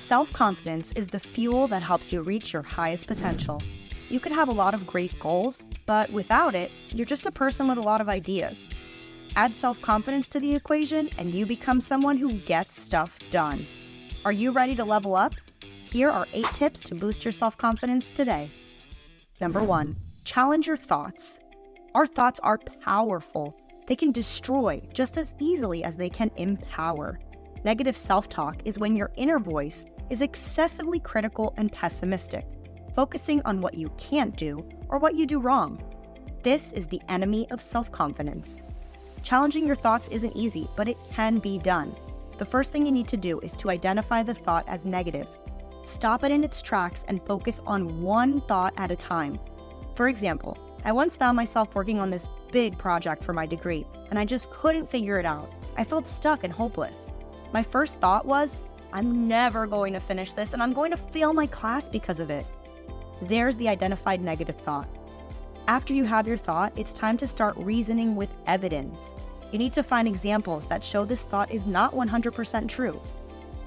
Self-confidence is the fuel that helps you reach your highest potential. You could have a lot of great goals, but without it, you're just a person with a lot of ideas. Add self-confidence to the equation, and you become someone who gets stuff done. Are you ready to level up? Here are 8 tips to boost your self-confidence today. Number 1, challenge your thoughts. Our thoughts are powerful. They can destroy just as easily as they can empower. Negative self-talk is when your inner voice is excessively critical and pessimistic, focusing on what you can't do or what you do wrong. This is the enemy of self-confidence. Challenging your thoughts isn't easy, but it can be done. The first thing you need to do is to identify the thought as negative. Stop it in its tracks and focus on one thought at a time. For example, I once found myself working on this big project for my degree, and I just couldn't figure it out. I felt stuck and hopeless. My first thought was, I'm never going to finish this and I'm going to fail my class because of it. There's the identified negative thought. After you have your thought, it's time to start reasoning with evidence. You need to find examples that show this thought is not 100% true.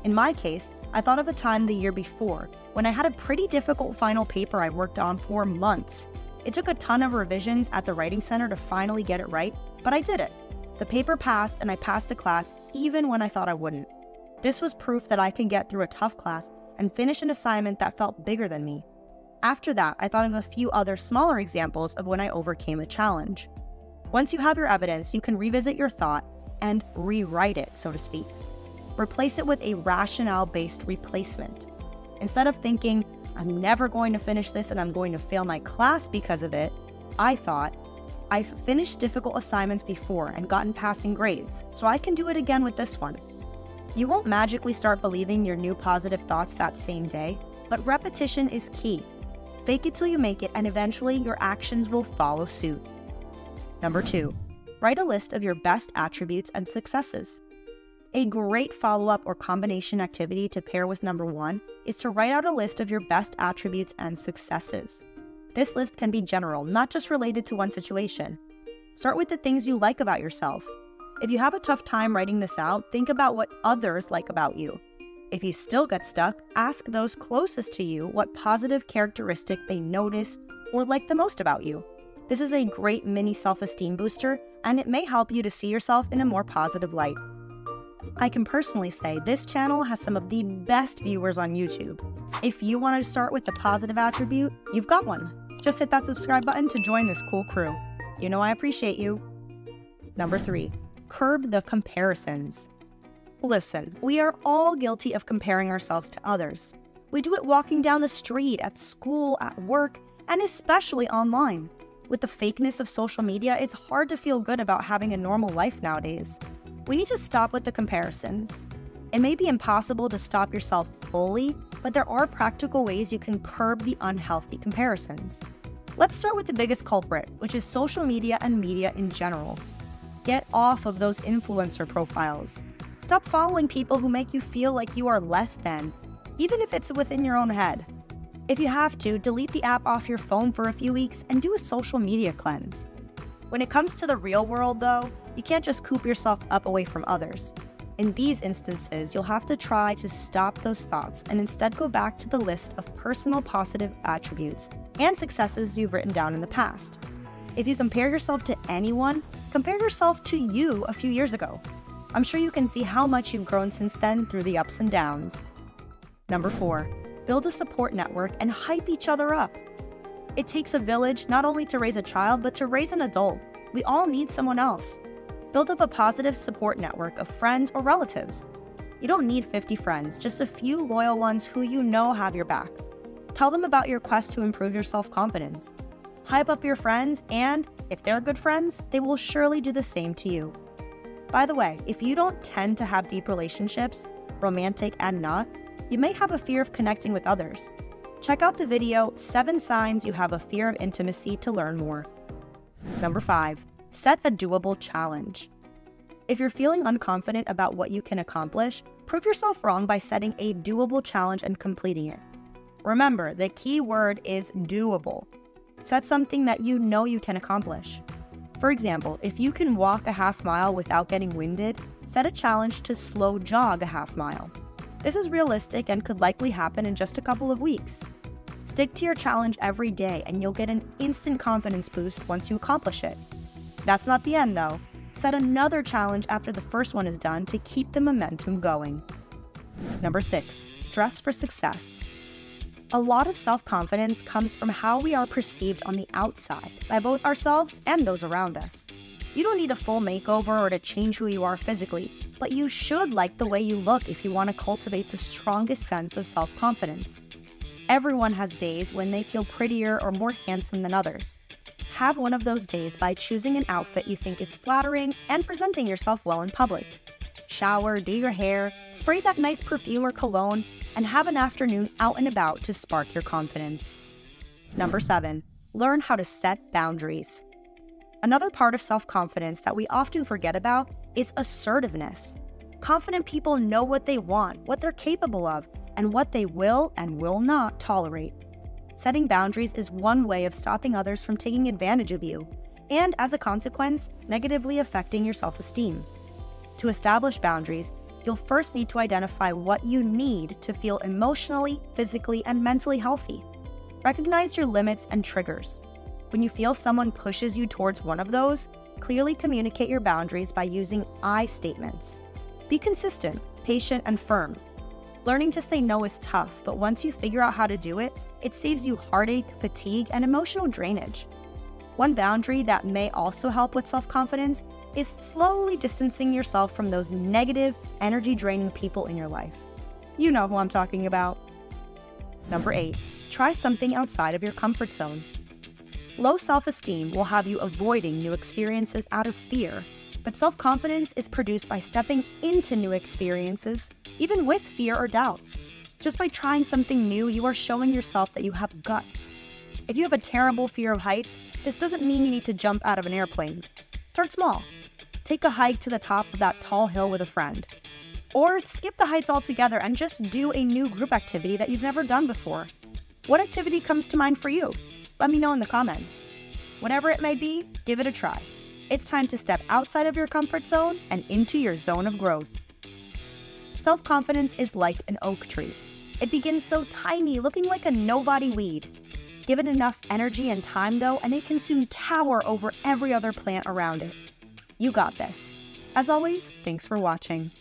In my case, I thought of a time the year before when I had a pretty difficult final paper I worked on for months. It took a ton of revisions at the writing center to finally get it right, but I did it. The paper passed and I passed the class even when I thought I wouldn't. This was proof that I can get through a tough class and finish an assignment that felt bigger than me. After that, I thought of a few other smaller examples of when I overcame a challenge. Once you have your evidence, you can revisit your thought and rewrite it, so to speak. Replace it with a rationale-based replacement. Instead of thinking, I'm never going to finish this and I'm going to fail my class because of it, I thought, I've finished difficult assignments before and gotten passing grades, so I can do it again with this one. You won't magically start believing your new positive thoughts that same day, but repetition is key. Fake it till you make it, and eventually your actions will follow suit. Number 2, write a list of your best attributes and successes. A great follow-up or combination activity to pair with number 1 is to write out a list of your best attributes and successes. This list can be general, not just related to one situation. Start with the things you like about yourself. If you have a tough time writing this out, think about what others like about you. If you still get stuck, ask those closest to you what positive characteristic they notice or like the most about you. This is a great mini self-esteem booster, and it may help you to see yourself in a more positive light. I can personally say this channel has some of the best viewers on YouTube. If you want to start with a positive attribute, you've got one. Just hit that subscribe button to join this cool crew. You know I appreciate you. Number 3, curb the comparisons. Listen, we are all guilty of comparing ourselves to others. We do it walking down the street, at school, at work, and especially online. With the fakeness of social media, it's hard to feel good about having a normal life nowadays. We need to stop with the comparisons. It may be impossible to stop yourself fully, but there are practical ways you can curb the unhealthy comparisons. Let's start with the biggest culprit, which is social media and media in general. Get off of those influencer profiles. Stop following people who make you feel like you are less than, even if it's within your own head. If you have to, delete the app off your phone for a few weeks and do a social media cleanse. When it comes to the real world, though, you can't just coop yourself up away from others. In these instances, you'll have to try to stop those thoughts and instead go back to the list of personal positive attributes and successes you've written down in the past. If you compare yourself to anyone, compare yourself to you a few years ago. I'm sure you can see how much you've grown since then through the ups and downs. Number 4, build a support network and hype each other up. It takes a village not only to raise a child, but to raise an adult. We all need someone else. Build up a positive support network of friends or relatives. You don't need 50 friends, just a few loyal ones who you know have your back. Tell them about your quest to improve your self-confidence. Hype up your friends, and if they're good friends, they will surely do the same to you. By the way, if you don't tend to have deep relationships, romantic and not, you may have a fear of connecting with others. Check out the video, 7 Signs You Have a Fear of Intimacy to learn more. Number 5, set a doable challenge. If you're feeling unconfident about what you can accomplish, prove yourself wrong by setting a doable challenge and completing it. Remember, the key word is doable. Set something that you know you can accomplish. For example, if you can walk a half mile without getting winded, set a challenge to slow jog a half mile. This is realistic and could likely happen in just a couple of weeks. Stick to your challenge every day and you'll get an instant confidence boost once you accomplish it. That's not the end though. Set another challenge after the first one is done to keep the momentum going. Number 6, dress for success. A lot of self-confidence comes from how we are perceived on the outside by both ourselves and those around us. You don't need a full makeover or to change who you are physically, but you should like the way you look if you want to cultivate the strongest sense of self-confidence. Everyone has days when they feel prettier or more handsome than others. Have one of those days by choosing an outfit you think is flattering and presenting yourself well in public. Shower, do your hair, spray that nice perfume or cologne, and have an afternoon out and about to spark your confidence. Number 7, learn how to set boundaries. Another part of self-confidence that we often forget about is assertiveness. Confident people know what they want, what they're capable of, and what they will and will not tolerate. Setting boundaries is one way of stopping others from taking advantage of you, and as a consequence, negatively affecting your self-esteem. To establish boundaries, you'll first need to identify what you need to feel emotionally, physically, and mentally healthy. Recognize your limits and triggers. When you feel someone pushes you towards one of those, clearly communicate your boundaries by using I statements. Be consistent, patient, and firm. Learning to say no is tough, but once you figure out how to do it, it saves you heartache, fatigue, and emotional drainage. One boundary that may also help with self-confidence is slowly distancing yourself from those negative, energy-draining people in your life. You know who I'm talking about. Number 8, try something outside of your comfort zone. Low self-esteem will have you avoiding new experiences out of fear, but self-confidence is produced by stepping into new experiences, even with fear or doubt. Just by trying something new, you are showing yourself that you have guts. If you have a terrible fear of heights, this doesn't mean you need to jump out of an airplane. Start small. Take a hike to the top of that tall hill with a friend. Or skip the heights altogether and just do a new group activity that you've never done before. What activity comes to mind for you? Let me know in the comments. Whatever it may be, give it a try. It's time to step outside of your comfort zone and into your zone of growth. Self-confidence is like an oak tree. It begins so tiny, looking like a nobody weed. Give it enough energy and time though, and it can soon tower over every other plant around it. You got this. As always, thanks for watching.